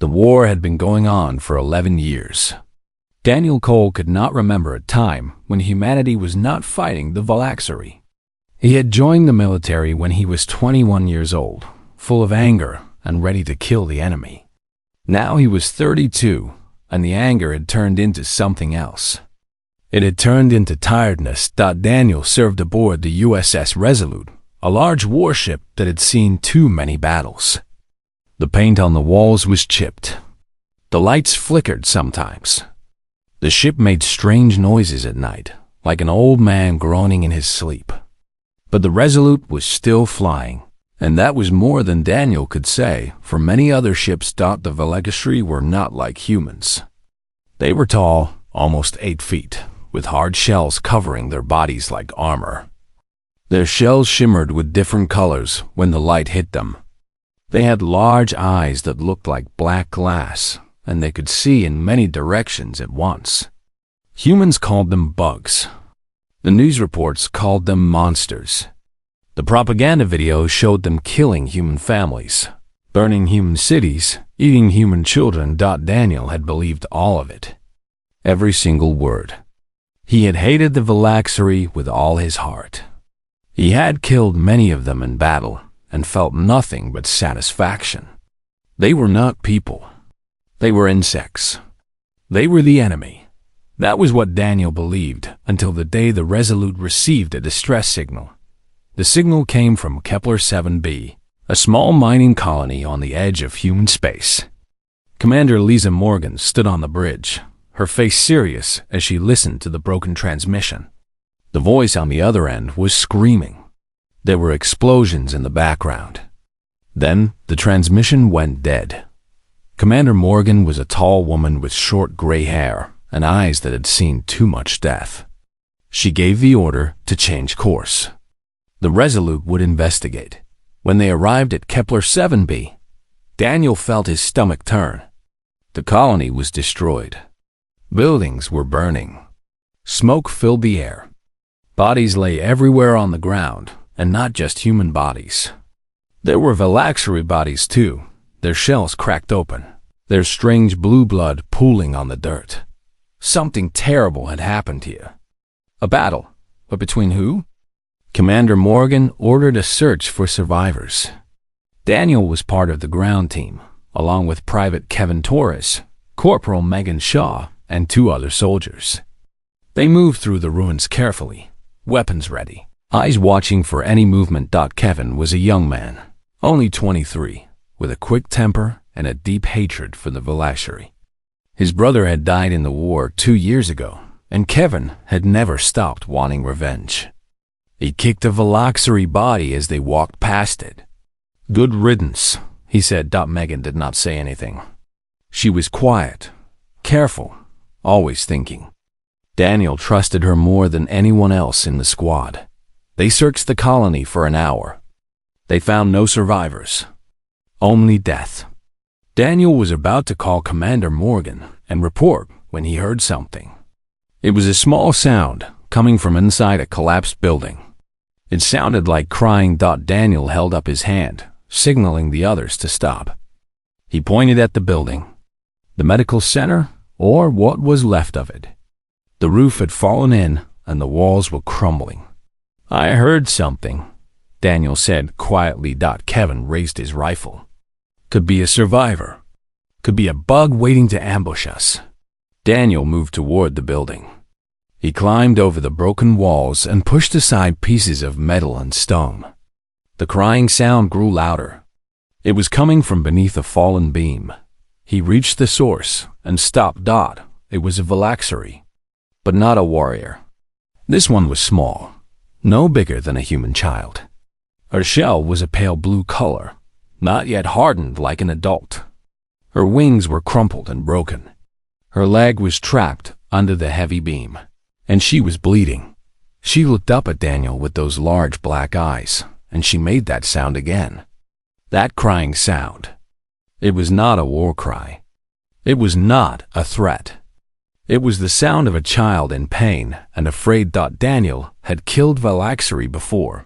The war had been going on for 11 years. Daniel Cole could not remember a time when humanity was not fighting the Valaxari. He had joined the military when he was 21 years old, full of anger and ready to kill the enemy. Now he was 32, and the anger had turned into something else. It had turned into tiredness. Daniel served aboard the USS Resolute, a large warship that had seen too many battles. The paint on the walls was chipped. The lights flickered sometimes. The ship made strange noises at night, like an old man groaning in his sleep. But the Resolute was still flying, and that was more than Daniel could say, for many other ships thought the Valaxari were not like humans. They were tall, almost 8 feet, with hard shells covering their bodies like armor. Their shells shimmered with different colors when the light hit them. They had large eyes that looked like black glass, and they could see in many directions at once. Humans called them bugs. The news reports called them monsters. The propaganda videos showed them killing human families, burning human cities, eating human children. Daniel had believed all of it. Every single word. He had hated the Valaxari with all his heart. He had killed many of them in battle and felt nothing but satisfaction. They were not people. They were insects. They were the enemy. That was what Daniel believed until the day the Resolute received a distress signal. The signal came from Kepler 7b, a small mining colony on the edge of human space. Commander Lisa Morgan stood on the bridge, her face serious as she listened to the broken transmission. The voice on the other end was screaming. There were explosions in the background. Then the transmission went dead. Commander Morgan was a tall woman with short gray hair and eyes that had seen too much death. She gave the order to change course. The Resolute would investigate. When they arrived at Kepler 7b, Daniel felt his stomach turn. The colony was destroyed. Buildings were burning. Smoke filled the air. Bodies lay everywhere on the ground, and not just human bodies. There were Valaxari bodies too, their shells cracked open, their strange blue blood pooling on the dirt. Something terrible had happened here. A battle, but between who? Commander Morgan ordered a search for survivors. Daniel was part of the ground team, along with Private Kevin Torres, Corporal Megan Shaw, and 2 other soldiers. They moved through the ruins carefully, weapons ready, eyes watching for any movement. Kevin was a young man, only 23, with a quick temper and a deep hatred for the Valaxari. His brother had died in the war 2 years ago, and Kevin had never stopped wanting revenge. He kicked a Valaxari body as they walked past it. "Good riddance," he said. Megan did not say anything. She was quiet, careful, always thinking. Daniel trusted her more than anyone else in the squad. They searched the colony for an hour. They found no survivors, only death. Daniel was about to call Commander Morgan and report when he heard something. It was a small sound coming from inside a collapsed building. It sounded like crying. Daniel held up his hand, signaling the others to stop. He pointed at the building, the medical center, or what was left of it. The roof had fallen in and the walls were crumbling. "I heard something," Daniel said quietly. Kevin raised his rifle. "Could be a survivor. Could be a bug waiting to ambush us." Daniel moved toward the building. He climbed over the broken walls and pushed aside pieces of metal and stone. The crying sound grew louder. It was coming from beneath a fallen beam. He reached the source and stopped. It was a Valaxari, but not a warrior. This one was small, no bigger than a human child. Her shell was a pale blue color, not yet hardened like an adult. Her wings were crumpled and broken. Her leg was trapped under the heavy beam, and she was bleeding. She looked up at Daniel with those large black eyes, and she made that sound again. That crying sound. It was not a war cry. It was not a threat. It was the sound of a child in pain and afraid. Daniel had killed Valaxari before.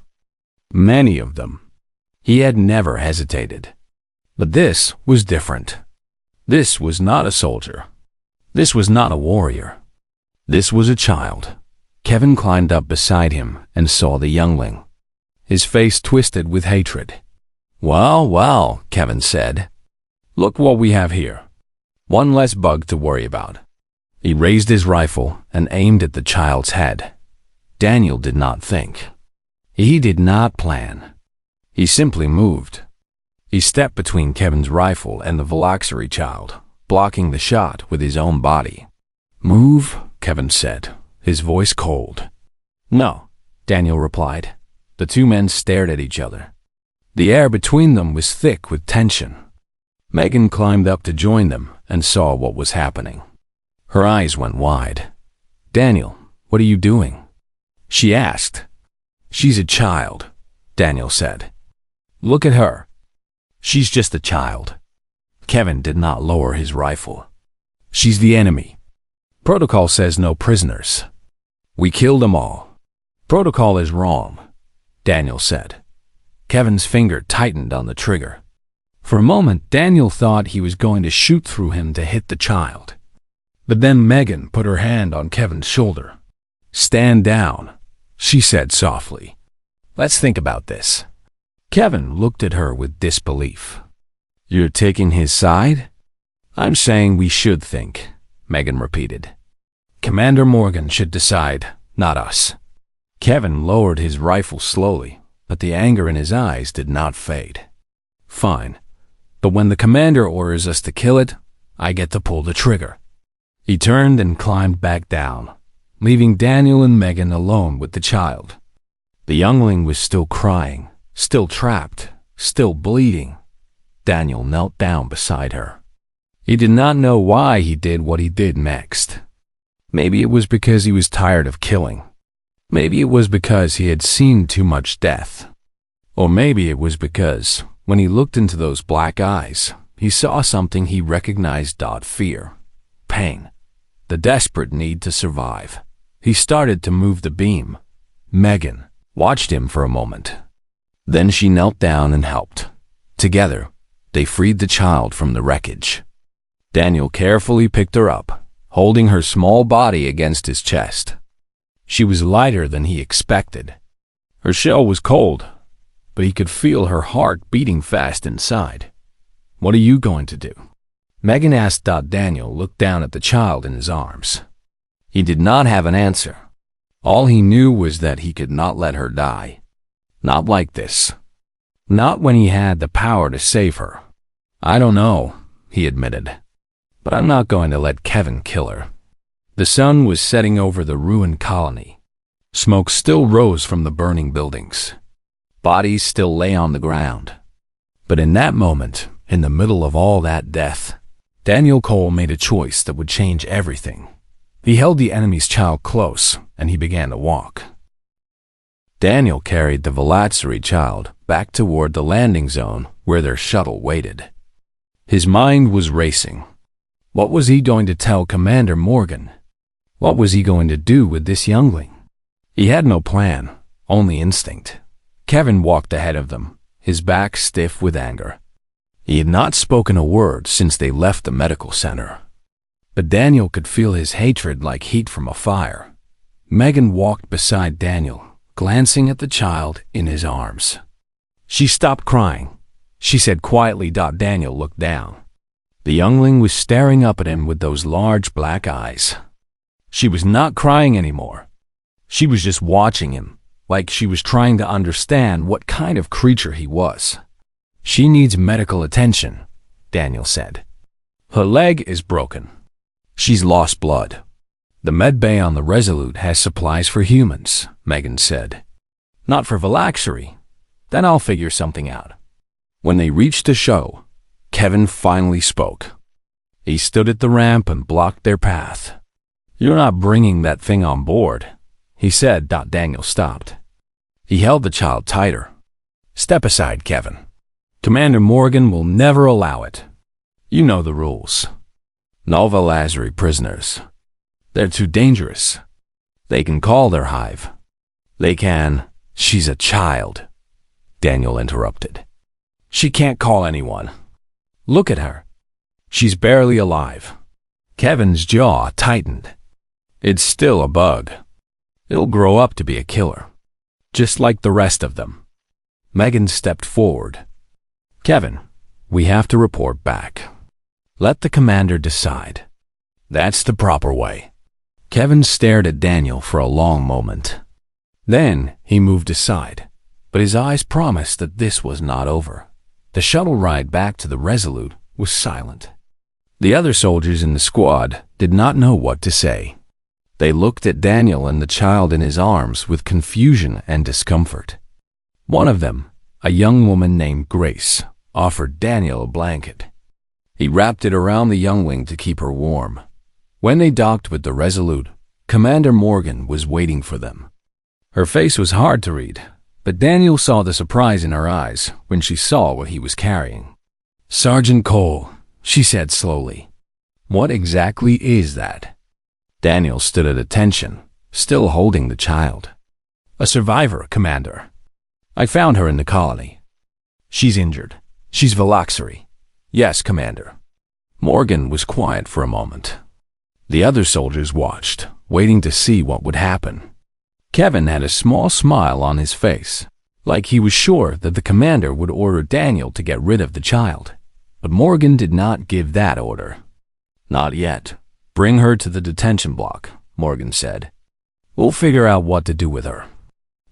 Many of them. He had never hesitated. But this was different. This was not a soldier. This was not a warrior. This was a child. Kevin climbed up beside him and saw the youngling. His face twisted with hatred. "Well, well," Kevin said. "Look what we have here. One less bug to worry about." He raised his rifle and aimed at the child's head. Daniel did not think. He did not plan. He simply moved. He stepped between Kevin's rifle and the Veloxery child, blocking the shot with his own body. "Move," Kevin said, his voice cold. "No," Daniel replied. The two men stared at each other. The air between them was thick with tension. Megan climbed up to join them and saw what was happening. Her eyes went wide. "Daniel, what are you doing?" she asked. "She's a child," Daniel said. "Look at her. She's just a child." Kevin did not lower his rifle. "She's the enemy. Protocol says no prisoners. We killed them all. Protocol is wrong," Daniel said. Kevin's finger tightened on the trigger. For a moment, Daniel thought he was going to shoot through him to hit the child. But then Megan put her hand on Kevin's shoulder. "Stand down," she said softly. "Let's think about this." Kevin looked at her with disbelief. "You're taking his side?" "I'm saying we should think," Megan repeated. "Commander Morgan should decide, not us." Kevin lowered his rifle slowly, but the anger in his eyes did not fade. "Fine, but when the commander orders us to kill it, I get to pull the trigger." He turned and climbed back down, leaving Daniel and Megan alone with the child. The youngling was still crying, still trapped, still bleeding. Daniel knelt down beside her. He did not know why he did what he did next. Maybe it was because he was tired of killing. Maybe it was because he had seen too much death. Or maybe it was because, when he looked into those black eyes, he saw something he recognized: fear, pain, the desperate need to survive. He started to move the beam. Megan watched him for a moment. Then she knelt down and helped. Together, they freed the child from the wreckage. Daniel carefully picked her up, holding her small body against his chest. She was lighter than he expected. Her shell was cold, but he could feel her heart beating fast inside. "What are you going to do?" Megan asked. Daniel looked down at the child in his arms. He did not have an answer. All he knew was that he could not let her die. Not like this. Not when he had the power to save her. "I don't know," he admitted, "but I'm not going to let Kevin kill her." The sun was setting over the ruined colony. Smoke still rose from the burning buildings. Bodies still lay on the ground. But in that moment, in the middle of all that death, Daniel Cole made a choice that would change everything. He held the enemy's child close, and he began to walk. Daniel carried the Veloxery child back toward the landing zone where their shuttle waited. His mind was racing. What was he going to tell Commander Morgan? What was he going to do with this youngling? He had no plan, only instinct. Kevin walked ahead of them, his back stiff with anger. He had not spoken a word since they left the medical center. But Daniel could feel his hatred like heat from a fire. Megan walked beside Daniel, glancing at the child in his arms. She stopped crying. She said quietly. Daniel looked down. The youngling was staring up at him with those large black eyes. She was not crying anymore. She was just watching him, like she was trying to understand what kind of creature he was. "She needs medical attention," Daniel said. "Her leg is broken. She's lost blood. The med bay on the Resolute has supplies for humans," Megan said. "Not for Veloxery. Then I'll figure something out." When they reached the show, Kevin finally spoke. He stood at the ramp and blocked their path. "You're not bringing that thing on board," he said. Daniel stopped. He held the child tighter. "Step aside, Kevin. Commander Morgan will never allow it. You know the rules. No Veloxery prisoners. They're too dangerous. They can call their hive. They can—" "She's a child," Daniel interrupted. "She can't call anyone. Look at her. She's barely alive. Kevin's jaw tightened. It's still a bug. It'll grow up to be a killer, just like the rest of them. Megan stepped forward. Kevin, we have to report back. Let the commander decide. That's the proper way. Kevin stared at Daniel for a long moment. Then he moved aside, but his eyes promised that this was not over. The shuttle ride back to the Resolute was silent. The other soldiers in the squad did not know what to say. They looked at Daniel and the child in his arms with confusion and discomfort. One of them, a young woman named Grace, offered Daniel a blanket. He wrapped it around the youngling to keep her warm. When they docked with the Resolute, Commander Morgan was waiting for them. Her face was hard to read, but Daniel saw the surprise in her eyes when she saw what he was carrying. Sergeant Cole, she said slowly. What exactly is that? Daniel stood at attention, still holding the child. A survivor, Commander. I found her in the colony. She's injured. She's Valaxari. Yes, Commander. Morgan was quiet for a moment. The other soldiers watched, waiting to see what would happen. Kevin had a small smile on his face, like he was sure that the commander would order Daniel to get rid of the child. But Morgan did not give that order. Not yet. Bring her to the detention block, Morgan said. We'll figure out what to do with her.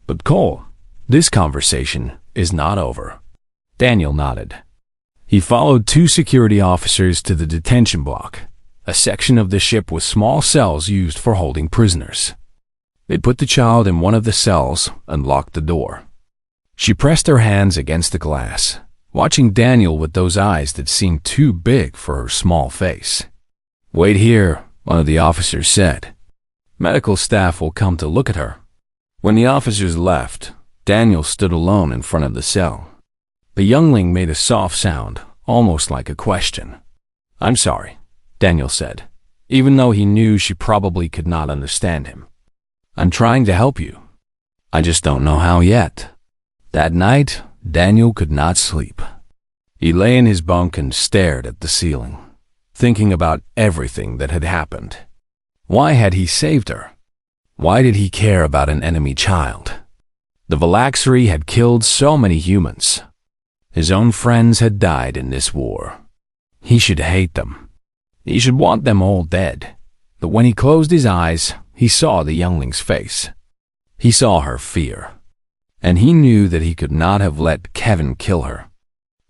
But Cole, this conversation is not over. Daniel nodded. He followed 2 security officers to the detention block, a section of the ship with small cells used for holding prisoners. They put the child in one of the cells and locked the door. She pressed her hands against the glass, watching Daniel with those eyes that seemed too big for her small face. Wait here, one of the officers said. Medical staff will come to look at her. When the officers left, Daniel stood alone in front of the cell. The youngling made a soft sound, almost like a question. I'm sorry, Daniel said, even though he knew she probably could not understand him. I'm trying to help you. I just don't know how yet. That night, Daniel could not sleep. He lay in his bunk and stared at the ceiling, thinking about everything that had happened. Why had he saved her? Why did he care about an enemy child? The Valaxari had killed so many humans. His own friends had died in this war. He should hate them. He should want them all dead. But when he closed his eyes, he saw the youngling's face. He saw her fear. And he knew that he could not have let Kevin kill her.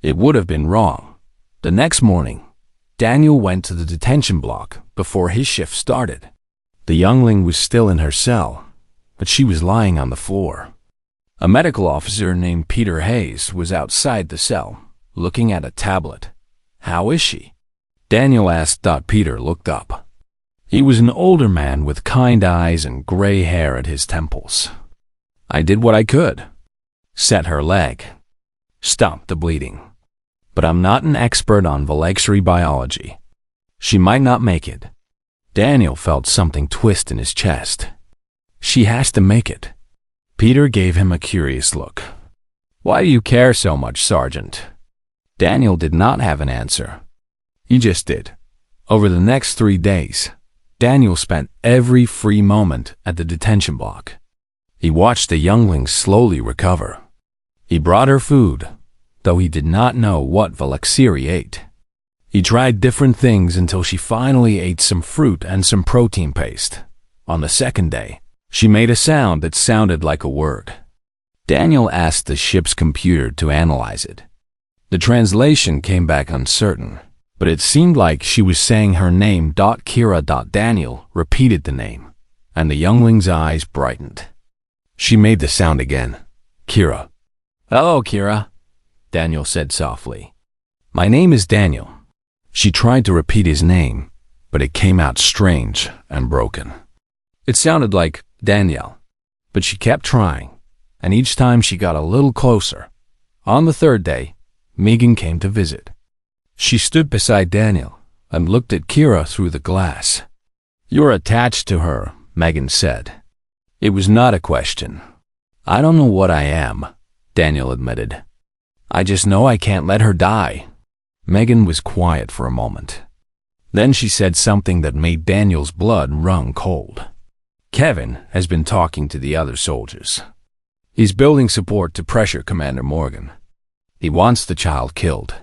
It would have been wrong. The next morning, Daniel went to the detention block before his shift started. The youngling was still in her cell, but she was lying on the floor. A medical officer named Peter Hayes was outside the cell, looking at a tablet. How is she? Daniel asked. Peter looked up. He was an older man with kind eyes and gray hair at his temples. I did what I could. Set her leg. Stopped the bleeding. But I'm not an expert on Valaxari biology. She might not make it. Daniel felt something twist in his chest. She has to make it. Peter gave him a curious look. Why do you care so much, Sergeant? Daniel did not have an answer. He just did. Over the next 3 days, Daniel spent every free moment at the detention block. He watched the youngling slowly recover. He brought her food, though he did not know what Valaxari ate. He tried different things until she finally ate some fruit and some protein paste. On the second day, she made a sound that sounded like a word. Daniel asked the ship's computer to analyze it. The translation came back uncertain, but it seemed like she was saying her name. Kira. Daniel repeated the name, and the youngling's eyes brightened. She made the sound again. Kira. Hello, Kira, Daniel said softly. My name is Daniel. She tried to repeat his name, but it came out strange and broken. It sounded like Danielle, but she kept trying, and each time she got a little closer. On the 3rd day, Megan came to visit. She stood beside Daniel and looked at Kira through the glass. You're attached to her, Megan said. It was not a question. I don't know what I am, Daniel admitted. I just know I can't let her die. Megan was quiet for a moment. Then she said something that made Daniel's blood run cold. Kevin has been talking to the other soldiers. He's building support to pressure Commander Morgan. He wants the child killed.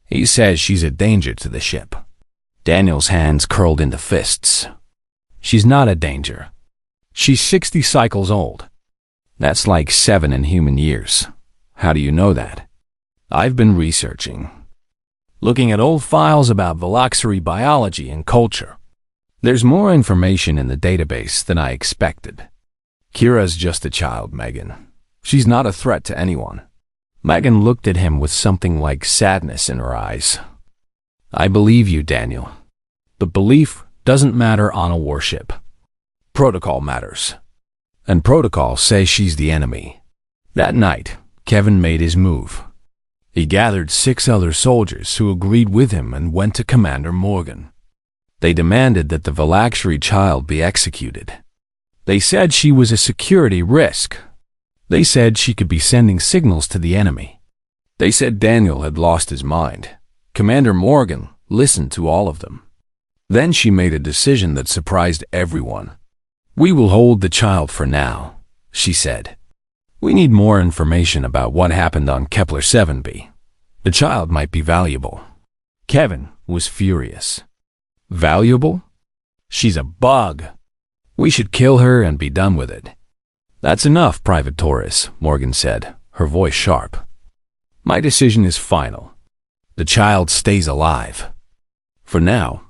He says she's a danger to the ship. Daniel's hands curled into fists. She's not a danger. She's 60 cycles old. That's like 7 in human years. How do you know that? I've been researching. Looking at old files about Velaxari biology and culture. There's more information in the database than I expected. Kira's just a child, Megan. She's not a threat to anyone. Megan looked at him with something like sadness in her eyes. I believe you, Daniel. But belief doesn't matter on a warship. Protocol matters. And protocol says she's the enemy. That night, Kevin made his move. He gathered 6 other soldiers who agreed with him and went to Commander Morgan. They demanded that the Velaxari child be executed. They said she was a security risk. They said she could be sending signals to the enemy. They said Daniel had lost his mind. Commander Morgan listened to all of them. Then she made a decision that surprised everyone. We will hold the child for now, she said. We need more information about what happened on Kepler 7b. The child might be valuable. Kevin was furious. Valuable? She's a bug. We should kill her and be done with it. That's enough, Private Torres, Morgan said, her voice sharp. My decision is final. The child stays alive. For now.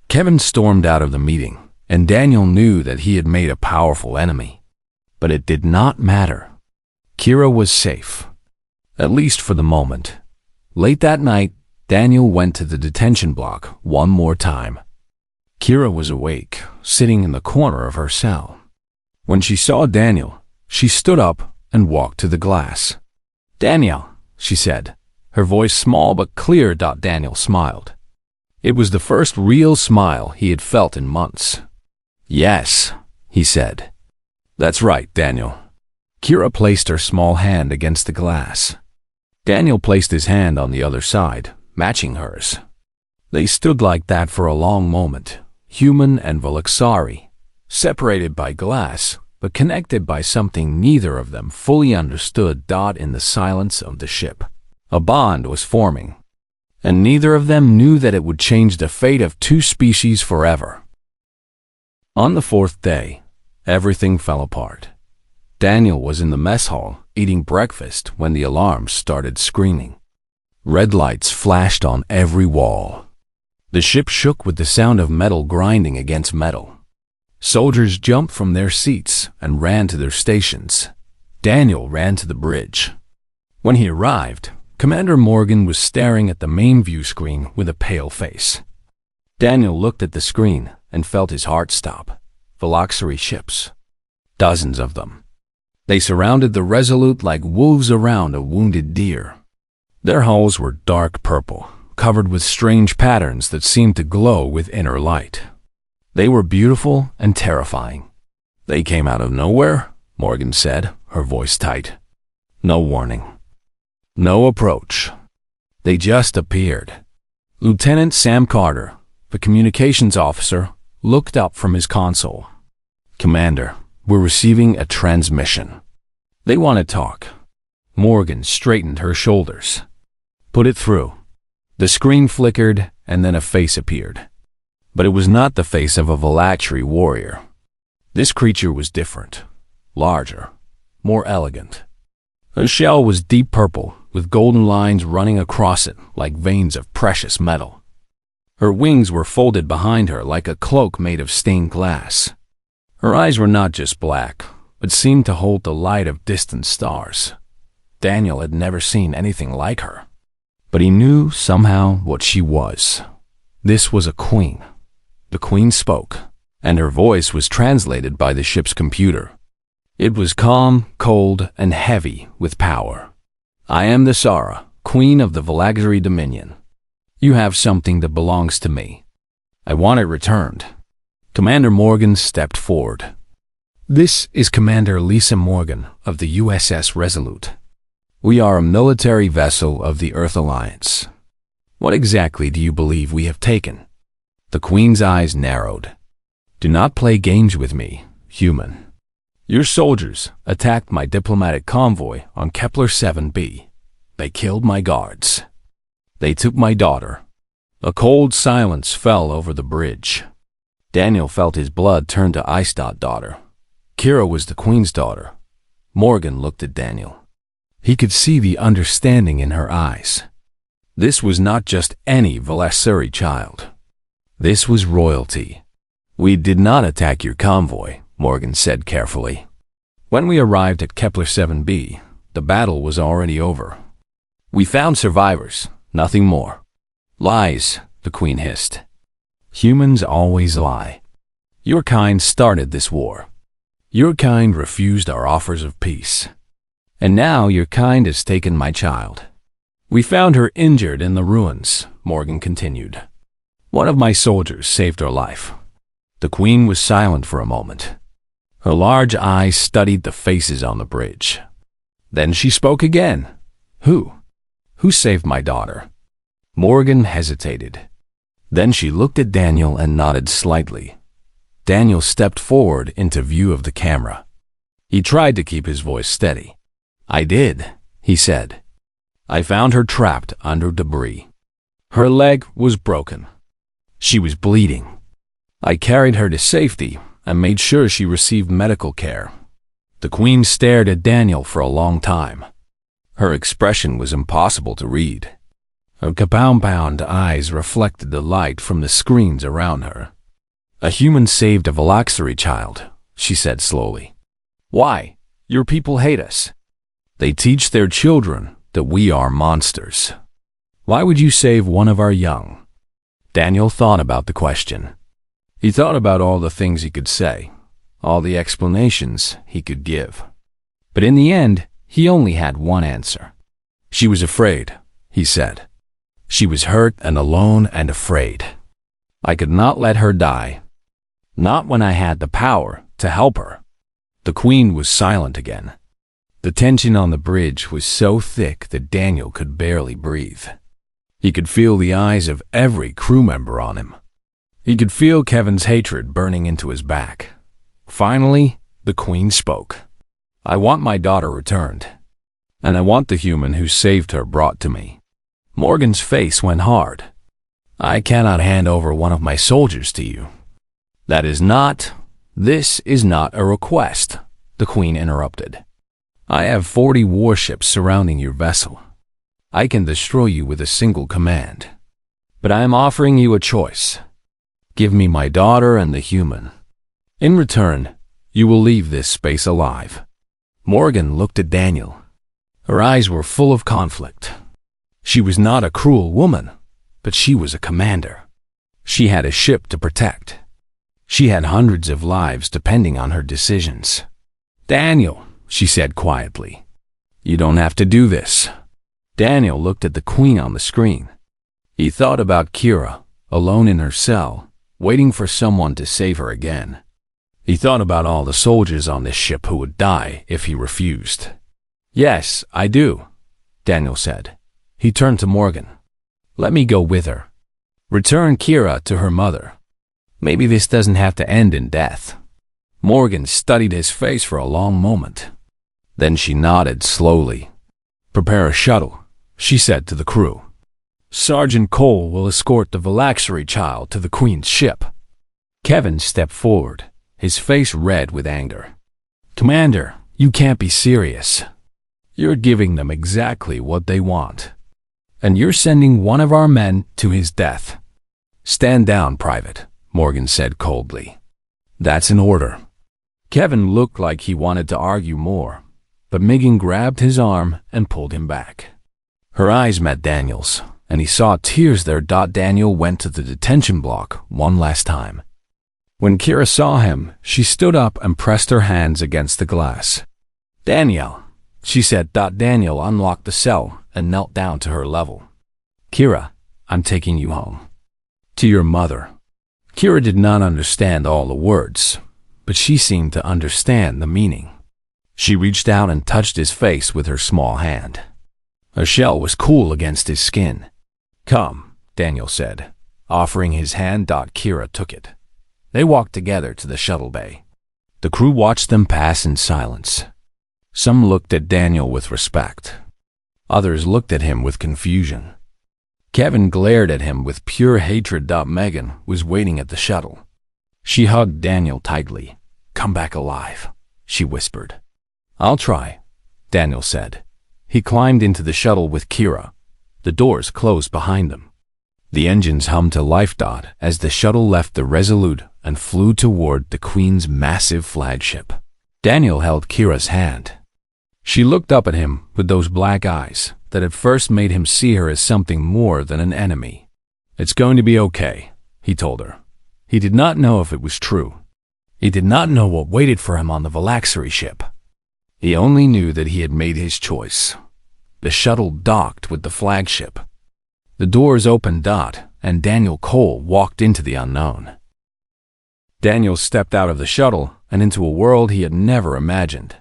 Kevin stormed out of the meeting, and Daniel knew that he had made a powerful enemy. But it did not matter. Kira was safe, at least for the moment. Late that night, Daniel went to the detention block one more time. Kira was awake, sitting in the corner of her cell. When she saw Daniel, she stood up and walked to the glass. Daniel, she said, her voice small but clear. Daniel smiled. It was the first real smile he had felt in months. Yes, he said. That's right, Daniel. Kira placed her small hand against the glass. Daniel placed his hand on the other side, matching hers. They stood like that for a long moment, human and Velaxari, separated by glass, but connected by something neither of them fully understood. In the silence of the ship, a bond was forming, and neither of them knew that it would change the fate of 2 species forever. On the 4th day, everything fell apart. Daniel was in the mess hall eating breakfast when the alarms started screaming. Red lights flashed on every wall. The ship shook with the sound of metal grinding against metal. Soldiers jumped from their seats and ran to their stations. Daniel ran to the bridge. When he arrived, Commander Morgan was staring at the main view screen with a pale face. Daniel looked at the screen and felt his heart stop. Velaxari ships. Dozens of them. They surrounded the Resolute like wolves around a wounded deer. Their hulls were dark purple, covered with strange patterns that seemed to glow with inner light. They were beautiful and terrifying. They came out of nowhere, Morgan said, her voice tight. No warning. No approach. They just appeared. Lieutenant Sam Carter, the communications officer, looked up from his console. Commander, we're receiving a transmission. They want to talk. Morgan straightened her shoulders. Put it through. The screen flickered, and then a face appeared. But it was not the face of a Velaxari warrior. This creature was different, larger, more elegant. Her shell was deep purple, with golden lines running across it like veins of precious metal. Her wings were folded behind her like a cloak made of stained glass. Her eyes were not just black, but seemed to hold the light of distant stars. Daniel had never seen anything like her. But he knew somehow what she was. This was a queen. The queen spoke, and her voice was translated by the ship's computer. It was calm, cold, and heavy with power. I am the Sara, queen of the Velaxari Dominion. You have something that belongs to me. I want it returned. Commander Morgan stepped forward. This is Commander Lisa Morgan of the USS Resolute. We are a military vessel of the Earth Alliance. What exactly do you believe we have taken? The Queen's eyes narrowed. Do not play games with me, human. Your soldiers attacked my diplomatic convoy on Kepler 7b. They killed my guards. They took my daughter. A cold silence fell over the bridge. Daniel felt his blood turn to ice. Daughter. Kira was the Queen's daughter. Morgan looked at Daniel. He could see the understanding in her eyes. This was not just any Valassuri child. This was royalty. We did not attack your convoy, Morgan said carefully. When we arrived at Kepler 7b, the battle was already over. We found survivors, nothing more. Lies, the Queen hissed. Humans always lie. Your kind started this war. Your kind refused our offers of peace. And now your kind has taken my child. We found her injured in the ruins, Morgan continued. One of my soldiers saved her life. The Queen was silent for a moment. Her large eyes studied the faces on the bridge. Then she spoke again. Who? Who saved my daughter? Morgan hesitated. Then she looked at Daniel and nodded slightly. Daniel stepped forward into view of the camera. He tried to keep his voice steady. I did, he said. I found her trapped under debris. Her leg was broken. She was bleeding. I carried her to safety and made sure she received medical care. The Queen stared at Daniel for a long time. Her expression was impossible to read. Her compound eyes reflected the light from the screens around her. A human saved a Valassuri child, she said slowly. Why? Your people hate us. They teach their children that we are monsters. Why would you save one of our young? Daniel thought about the question. He thought about all the things he could say, all the explanations he could give. But in the end, he only had one answer. She was afraid, he said. She was hurt and alone and afraid. I could not let her die. Not when I had the power to help her. The Queen was silent again. The tension on the bridge was so thick that Daniel could barely breathe. He could feel the eyes of every crew member on him. He could feel Kevin's hatred burning into his back. Finally, the Queen spoke. I want my daughter returned, and I want the human who saved her brought to me. Morgan's face went hard. I cannot hand over one of my soldiers to you. This is not a request, the Queen interrupted. I have 40 warships surrounding your vessel. I can destroy you with a single command. But I am offering you a choice. Give me my daughter and the human. In return, you will leave this space alive. Morgan looked at Daniel. Her eyes were full of conflict. She was not a cruel woman, but she was a commander. She had a ship to protect. She had hundreds of lives depending on her decisions. Daniel, she said quietly, you don't have to do this. Daniel looked at the Queen on the screen. He thought about Kira, alone in her cell, waiting for someone to save her again. He thought about all the soldiers on this ship who would die if he refused. Yes, I do, Daniel said. He turned to Morgan. Let me go with her. Return Kira to her mother. Maybe this doesn't have to end in death. Morgan studied his face for a long moment. Then she nodded slowly. Prepare a shuttle, she said to the crew. Sergeant Cole will escort the Valassuri child to the Queen's ship. Kevin stepped forward, his face red with anger. Commander, you can't be serious. You're giving them exactly what they want. And you're sending one of our men to his death. Stand down, Private, Morgan said coldly. That's an order. Kevin looked like he wanted to argue more, but Megan grabbed his arm and pulled him back. Her eyes met Daniel's, and he saw tears there. Daniel went to the detention block one last time. When Kira saw him, she stood up and pressed her hands against the glass. Daniel, she said. Daniel unlocked the cell and knelt down to her level. Kira, I'm taking you home. To your mother. Kira did not understand all the words, but she seemed to understand the meaning. She reached out and touched his face with her small hand. Her shell was cool against his skin. Come, Daniel said. Offering his hand, Kira took it. They walked together to the shuttle bay. The crew watched them pass in silence. Some looked at Daniel with respect. Others looked at him with confusion. Kevin glared at him with pure hatred. Megan was waiting at the shuttle. She hugged Daniel tightly. "Come back alive," she whispered. "I'll try," Daniel said. He climbed into the shuttle with Kira. The doors closed behind them. The engines hummed to life. As the shuttle left the Resolute and flew toward the Queen's massive flagship. Daniel held Kira's hand. She looked up at him with those black eyes that at first made him see her as something more than an enemy. "It's going to be okay," he told her. He did not know if it was true. He did not know what waited for him on the Valaxari ship. He only knew that he had made his choice. The shuttle docked with the flagship. The doors opened. And Daniel Cole walked into the unknown. Daniel stepped out of the shuttle and into a world he had never imagined.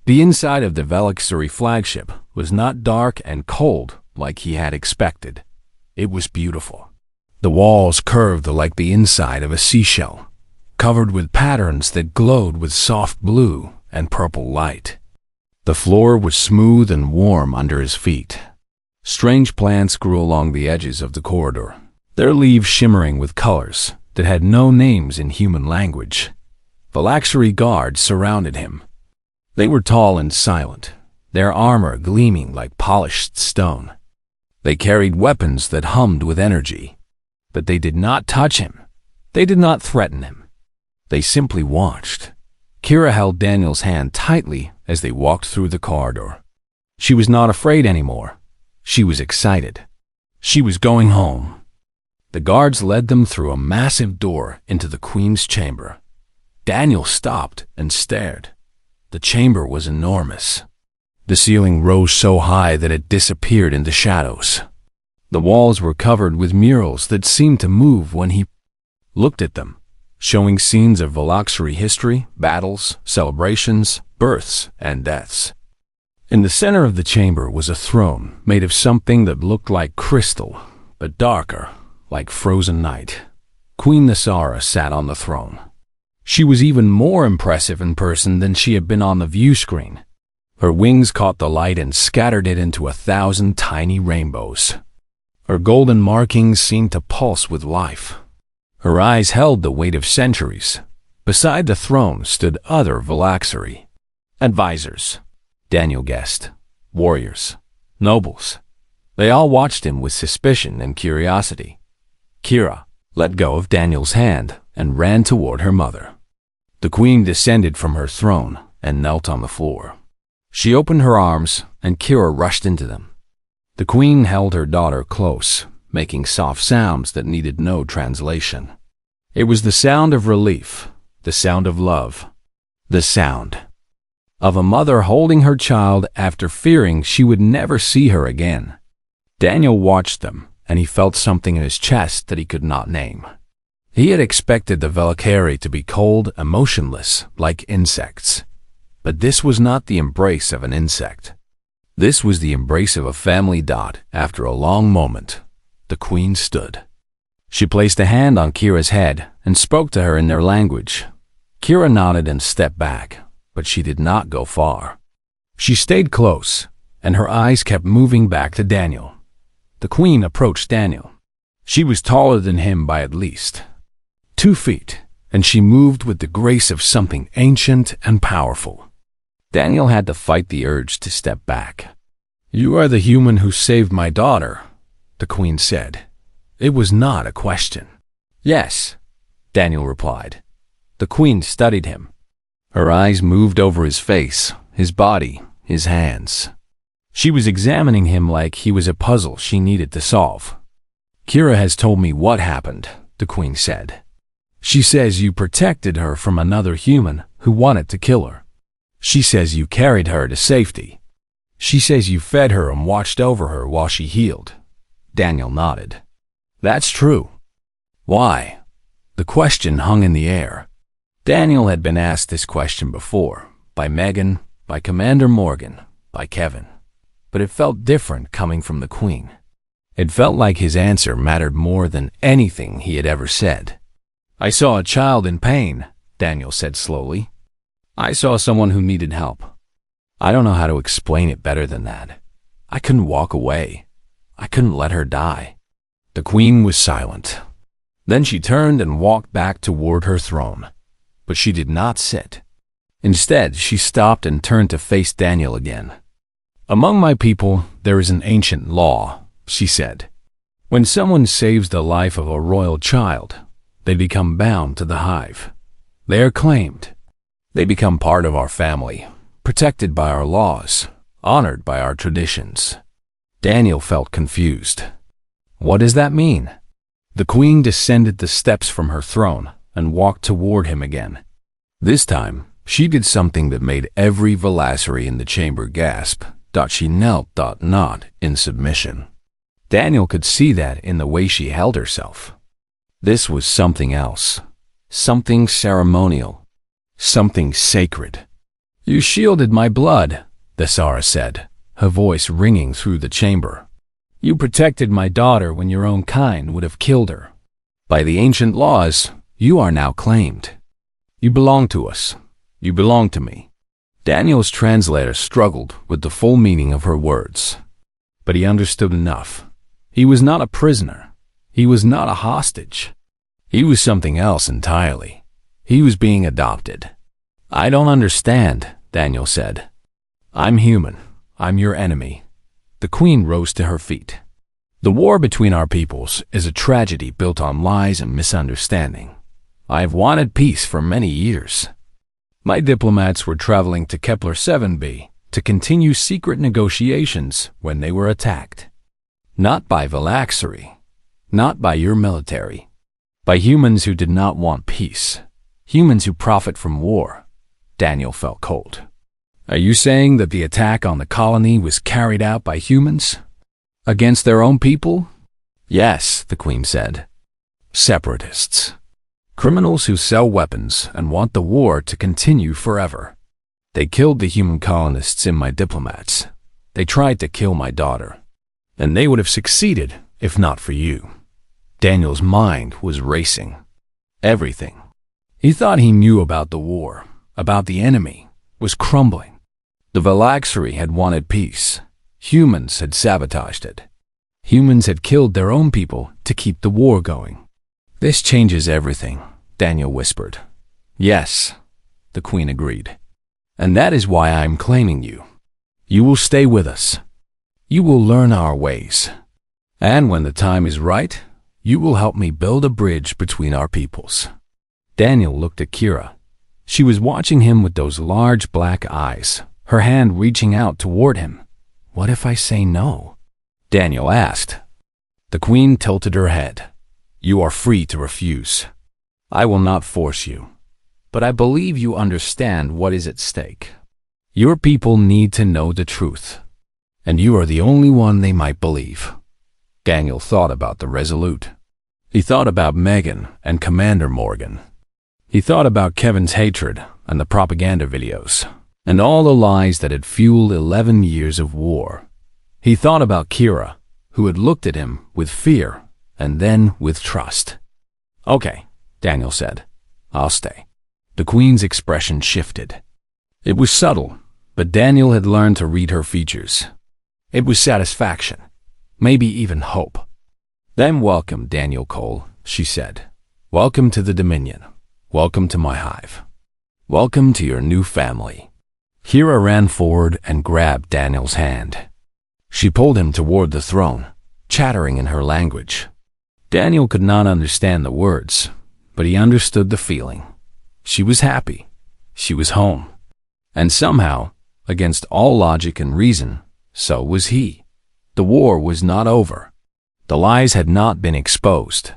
The inside of the Valaxari flagship was not dark and cold like he had expected. It was beautiful. The walls curved like the inside of a seashell, covered with patterns that glowed with soft blue and purple light. The floor was smooth and warm under his feet. Strange plants grew along the edges of the corridor, their leaves shimmering with colors that had no names in human language. Valaxari guards surrounded him. They were tall and silent, their armor gleaming like polished stone. They carried weapons that hummed with energy. But they did not touch him. They did not threaten him. They simply watched. Kira held Daniel's hand tightly as they walked through the corridor. She was not afraid anymore. She was excited. She was going home. The guards led them through a massive door into the Queen's chamber. Daniel stopped and stared. The chamber was enormous. The ceiling rose so high that it disappeared into shadows. The walls were covered with murals that seemed to move when he looked at them, showing scenes of Valaxari history, battles, celebrations, births, and deaths. In the center of the chamber was a throne made of something that looked like crystal, but darker, like frozen night. Queen Nasara sat on the throne. She was even more impressive in person than she had been on the view screen. Her wings caught the light and scattered it into 1,000 tiny rainbows. Her golden markings seemed to pulse with life. Her eyes held the weight of centuries. Beside the throne stood other Valaxari. Advisors, Daniel guessed, warriors, nobles. They all watched him with suspicion and curiosity. Kira let go of Daniel's hand and ran toward her mother. The Queen descended from her throne and knelt on the floor. She opened her arms, and Kira rushed into them. The Queen held her daughter close, making soft sounds that needed no translation. It was the sound of relief, the sound of love, the sound of a mother holding her child after fearing she would never see her again. Daniel watched them, and he felt something in his chest that he could not name. He had expected the Valaxari to be cold, emotionless, like insects. But this was not the embrace of an insect. This was the embrace of a family. After a long moment, the Queen stood. She placed a hand on Kira's head and spoke to her in their language. Kira nodded and stepped back, but she did not go far. She stayed close, and her eyes kept moving back to Daniel. The Queen approached Daniel. She was taller than him by at least 2 feet, and she moved with the grace of something ancient and powerful. Daniel had to fight the urge to step back. "You are the human who saved my daughter," the Queen said. It was not a question. "Yes," Daniel replied. The Queen studied him. Her eyes moved over his face, his body, his hands. She was examining him like he was a puzzle she needed to solve. "Kira has told me what happened," the Queen said. "She says you protected her from another human who wanted to kill her. She says you carried her to safety. She says you fed her and watched over her while she healed." Daniel nodded. "That's true." "Why?" The question hung in the air. Daniel had been asked this question before, by Megan, by Commander Morgan, by Kevin. But it felt different coming from the Queen. It felt like his answer mattered more than anything he had ever said. "I saw a child in pain," Daniel said slowly. "I saw someone who needed help. I don't know how to explain it better than that. I couldn't walk away. I couldn't let her die." The queen was silent. Then she turned and walked back toward her throne. But she did not sit. Instead, she stopped and turned to face Daniel again. "Among my people, there is an ancient law," she said. "When someone saves the life of a royal child, they become bound to the hive. They are claimed. They become part of our family, protected by our laws, honored by our traditions." Daniel felt confused. What does that mean? The queen descended the steps from her throne and walked toward him again. This time, she did something that made every Velasari in the chamber gasp. She knelt, not in submission. Daniel could see that in the way she held herself. This was something else, something ceremonial, something sacred. "You shielded my blood," the Sara said, her voice ringing through the chamber. "You protected my daughter when your own kind would have killed her. By the ancient laws, you are now claimed. You belong to us. You belong to me." Daniel's translator struggled with the full meaning of her words. But he understood enough. He was not a prisoner. He was not a hostage. He was something else entirely. He was being adopted. "I don't understand," Daniel said. "I'm human. I'm your enemy." The queen rose to her feet. "The war between our peoples is a tragedy built on lies and misunderstanding. I have wanted peace for many years. My diplomats were traveling to Kepler 7b to continue secret negotiations when they were attacked. Not by Velasari, not by your military, by humans who did not want peace, humans who profit from war." Daniel felt cold. "Are you saying that the attack on the colony was carried out by humans? Against their own people?" "Yes," the queen said. "Separatists. Criminals who sell weapons and want the war to continue forever. They killed the human colonists and my diplomats. They tried to kill my daughter. And they would have succeeded if not for you." Daniel's mind was racing. Everything. He thought he knew about the war, about the enemy, was crumbling. The Velasari had wanted peace. Humans had sabotaged it. Humans had killed their own people to keep the war going. "This changes everything," Daniel whispered. "Yes," the queen agreed. "And that is why I am claiming you. You will stay with us. You will learn our ways. And when the time is right, you will help me build a bridge between our peoples." Daniel looked at Kira. She was watching him with those large black eyes, her hand reaching out toward him. "What if I say no?" Daniel asked. The queen tilted her head. "You are free to refuse. I will not force you. But I believe you understand what is at stake. Your people need to know the truth. And you are the only one they might believe." Daniel thought about the Resolute. He thought about Megan and Commander Morgan. He thought about Kevin's hatred and the propaganda videos, and all the lies that had fueled 11 years of war. He thought about Kira, who had looked at him with fear and then with trust. "Okay," Daniel said. "I'll stay." The queen's expression shifted. It was subtle, but Daniel had learned to read her features. It was satisfaction, maybe even hope. "Then welcome, Daniel Cole," she said. "Welcome to the Dominion. Welcome to my hive. Welcome to your new family." Kira ran forward and grabbed Daniel's hand. She pulled him toward the throne, chattering in her language. Daniel could not understand the words, but he understood the feeling. She was happy. She was home. And somehow, against all logic and reason, so was he. The war was not over. The lies had not been exposed.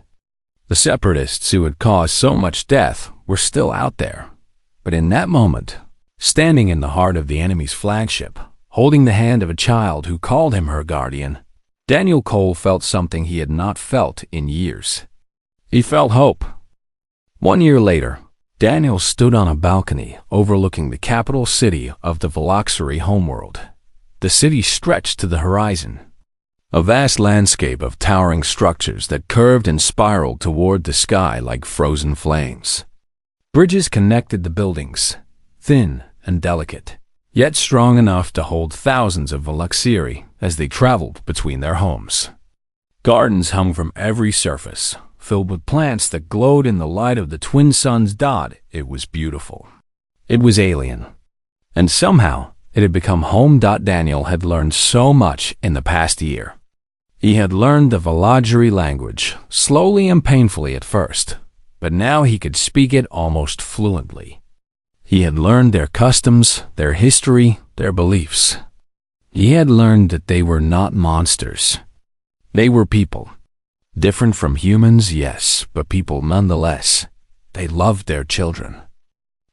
The separatists who had caused so much death were still out there. But in that moment, standing in the heart of the enemy's flagship, holding the hand of a child who called him her guardian, Daniel Cole felt something he had not felt in years. He felt hope. 1 year later, Daniel stood on a balcony overlooking the capital city of the Velasari homeworld. The city stretched to the horizon. A vast landscape of towering structures that curved and spiraled toward the sky like frozen flames. Bridges connected the buildings, thin and delicate, yet strong enough to hold thousands of Valaxiri as they traveled between their homes. Gardens hung from every surface, filled with plants that glowed in the light of the twin suns. It was beautiful. It was alien. And somehow, it had become home. Daniel had learned so much in the past year. He had learned the Valaxiri language, slowly and painfully at first, but now he could speak it almost fluently. He had learned their customs, their history, their beliefs. He had learned that they were not monsters. They were people. Different from humans, yes, but people nonetheless. They loved their children.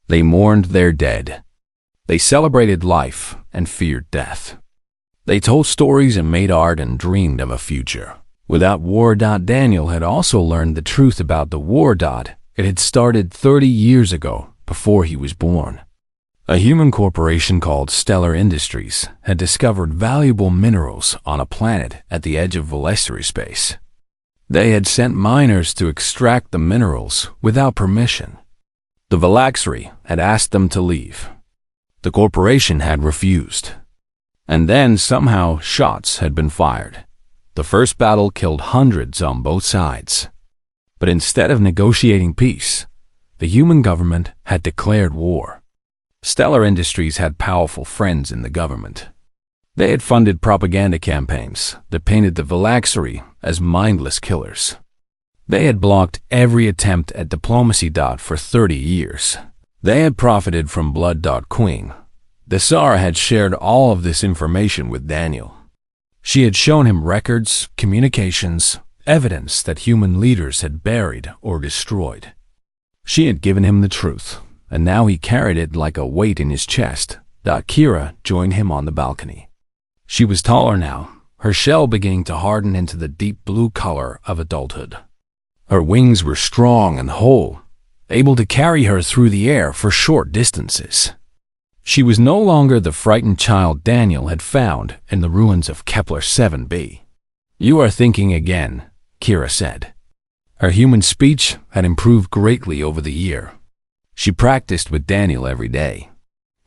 They mourned their dead. They celebrated life and feared death. They told stories and made art and dreamed of a future. Without war. Daniel had also learned the truth about the war. It had started 30 years ago, before he was born. A human corporation called Stellar Industries had discovered valuable minerals on a planet at the edge of Valaxiri space. They had sent miners to extract the minerals without permission. The Valaxiri had asked them to leave. The corporation had refused. And then somehow shots had been fired. The first battle killed hundreds on both sides. But instead of negotiating peace, the human government had declared war. Stellar Industries had powerful friends in the government. They had funded propaganda campaigns that painted the Valaxiri as mindless killers. They had blocked every attempt at diplomacy. For 30 years. They had profited from blood. Queen. The Tsar had shared all of this information with Daniel. She had shown him records, communications, evidence that human leaders had buried or destroyed. She had given him the truth, and now he carried it like a weight in his chest. Kira joined him on the balcony. She was taller now, her shell beginning to harden into the deep blue color of adulthood. Her wings were strong and whole, able to carry her through the air for short distances. She was no longer the frightened child Daniel had found in the ruins of Kepler 7b. "You are thinking again," Kira said. Her human speech had improved greatly over the year. She practiced with Daniel every day.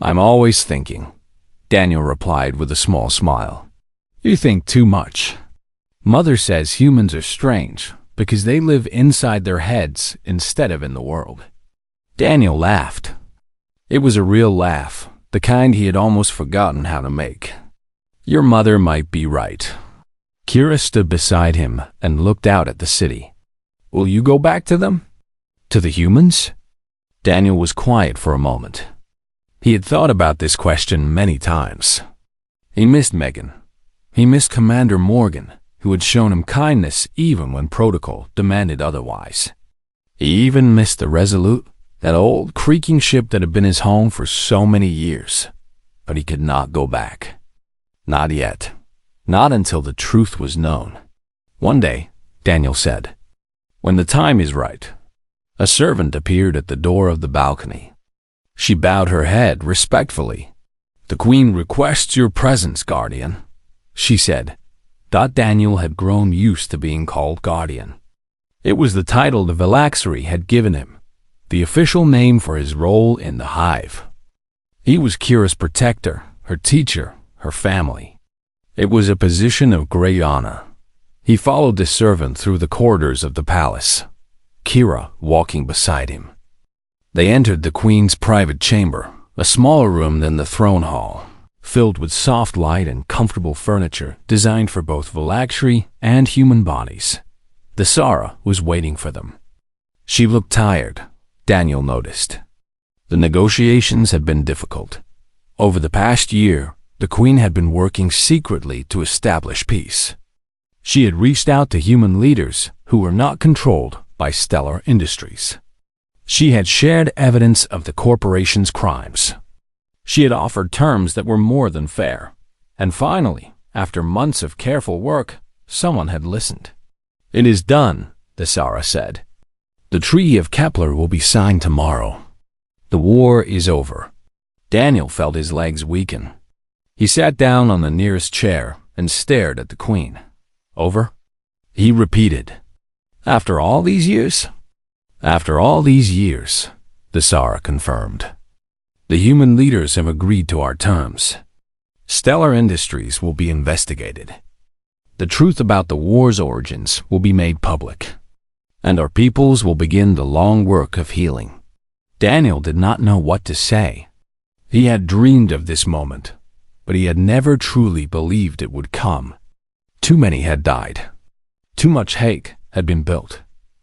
"I'm always thinking," Daniel replied with a small smile. "You think too much. Mother says humans are strange because they live inside their heads instead of in the world." Daniel laughed. It was a real laugh, the kind he had almost forgotten how to make. "Your mother might be right." Kira stood beside him and looked out at the city. "Will you go back to them? To the humans?" Daniel was quiet for a moment. He had thought about this question many times. He missed Megan. He missed Commander Morgan, who had shown him kindness even when protocol demanded otherwise. He even missed the Resolute, that old creaking ship that had been his home for so many years. But he could not go back. Not yet. Not until the truth was known. One day, Daniel said, "When the time is right." A servant appeared at the door of the balcony. She bowed her head respectfully. "The Queen requests your presence, Guardian," she said. Daniel had grown used to being called Guardian. It was the title the Valaxiri had given him, the official name for his role in the Hive. He was Kira's protector, her teacher, her family. It was a position of great honor. He followed the servant through the corridors of the palace, Kira walking beside him. They entered the Queen's private chamber, a smaller room than the throne hall, filled with soft light and comfortable furniture designed for both Valaxiri and human bodies. The Tsara was waiting for them. She looked tired, Daniel noticed. The negotiations had been difficult. Over the past year, the Queen had been working secretly to establish peace. She had reached out to human leaders who were not controlled by Stellar Industries. She had shared evidence of the corporation's crimes. She had offered terms that were more than fair. And finally, after months of careful work, someone had listened. "It is done," the Tsara said. "The Treaty of Kepler will be signed tomorrow. The war is over." Daniel felt his legs weaken. He sat down on the nearest chair and stared at the Queen. Over? He repeated. After all these years? After all these years, the Tsar confirmed. The human leaders have agreed to our terms. Stellar Industries will be investigated. The truth about the war's origins will be made public, and our peoples will begin the long work of healing. Daniel did not know what to say. He had dreamed of this moment, but he had never truly believed it would come. Too many had died. Too much hate had been built,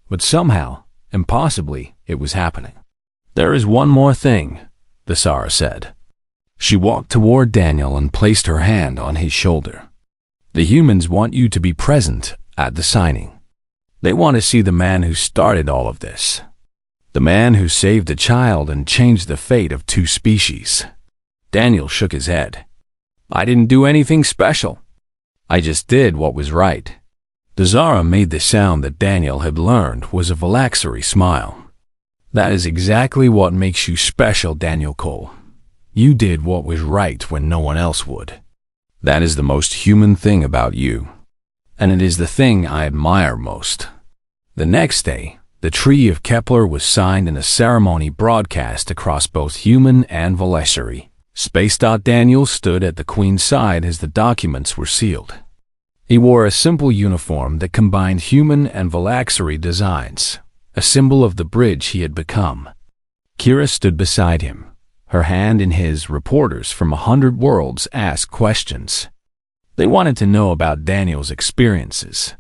but somehow, impossibly, it was happening. There is one more thing, the Tsar said. She walked toward Daniel and placed her hand on his shoulder. The humans want you to be present at the signing. They want to see the man who started all of this. The man who saved a child and changed the fate of 2 species. Daniel shook his head. I didn't do anything special. I just did what was right. The Tsar made the sound that Daniel had learned was a Valaxari smile. That is exactly what makes you special, Daniel Cole. You did what was right when no one else would. That is the most human thing about you. And it is the thing I admire most. The next day, the Tree of Kepler was signed in a ceremony broadcast across both human and Valaxari. Space Daniel stood at the Queen's side as the documents were sealed. He wore a simple uniform that combined human and Valaxari designs, a symbol of the bridge he had become. Kira stood beside him, her hand in his. Reporters from 100 worlds asked questions. They wanted to know about Daniel's experiences.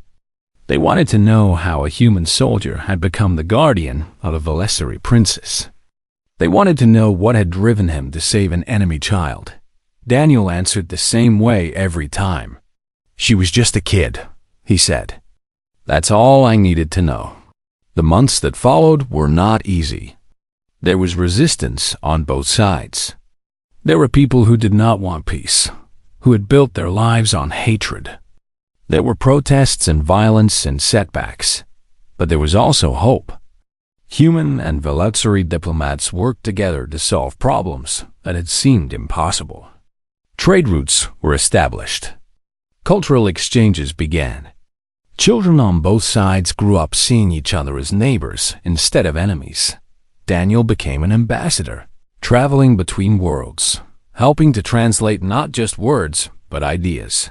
They wanted to know how a human soldier had become the guardian of a Valaxari princess. They wanted to know what had driven him to save an enemy child. Daniel answered the same way every time. She was just a kid, he said. That's all I needed to know. The months that followed were not easy. There was resistance on both sides. There were people who did not want peace, who had built their lives on hatred. There were protests and violence and setbacks, but there was also hope. Human and Valaxari diplomats worked together to solve problems that had seemed impossible. Trade routes were established. Cultural exchanges began. Children on both sides grew up seeing each other as neighbors instead of enemies. Daniel became an ambassador, traveling between worlds, helping to translate not just words, but ideas.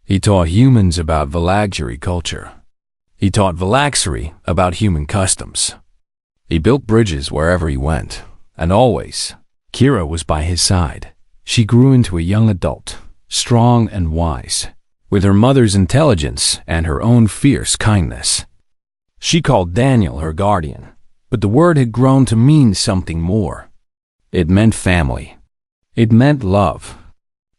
He taught humans about Valaxari culture. He taught Valaxari about human customs. He built bridges wherever he went, and always, Kira was by his side. She grew into a young adult, strong and wise, with her mother's intelligence and her own fierce kindness. She called Daniel her guardian, but the word had grown to mean something more. It meant family. It meant love.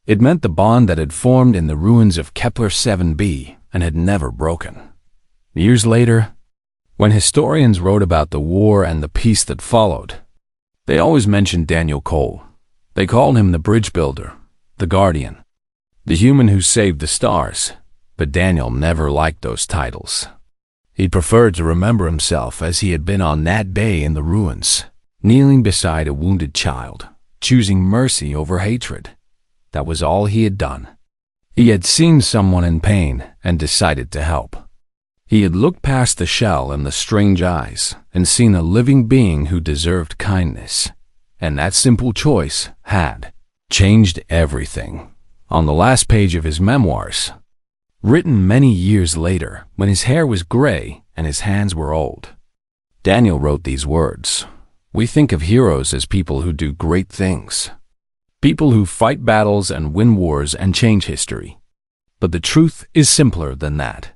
It meant the bond that had formed in the ruins of Kepler 7b and had never broken. Years later, when historians wrote about the war and the peace that followed, they always mentioned Daniel Cole. They called him the bridge builder, the guardian, the human who saved the stars, but Daniel never liked those titles. He preferred to remember himself as he had been on that day in the ruins, kneeling beside a wounded child, choosing mercy over hatred. That was all he had done. He had seen someone in pain and decided to help. He had looked past the shell and the strange eyes and seen a living being who deserved kindness. And that simple choice had changed everything. On the last page of his memoirs, written many years later when his hair was gray and his hands were old, Daniel wrote these words. We think of heroes as people who do great things, people who fight battles and win wars and change history. But the truth is simpler than that.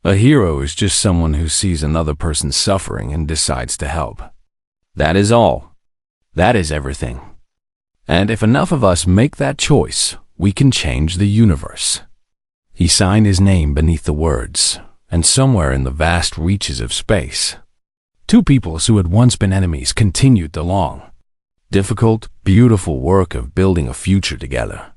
A hero is just someone who sees another person suffering and decides to help. That is all. That is everything. And if enough of us make that choice, we can change the universe. He signed his name beneath the words, and somewhere in the vast reaches of space, 2 peoples who had once been enemies continued the long, difficult, beautiful work of building a future together.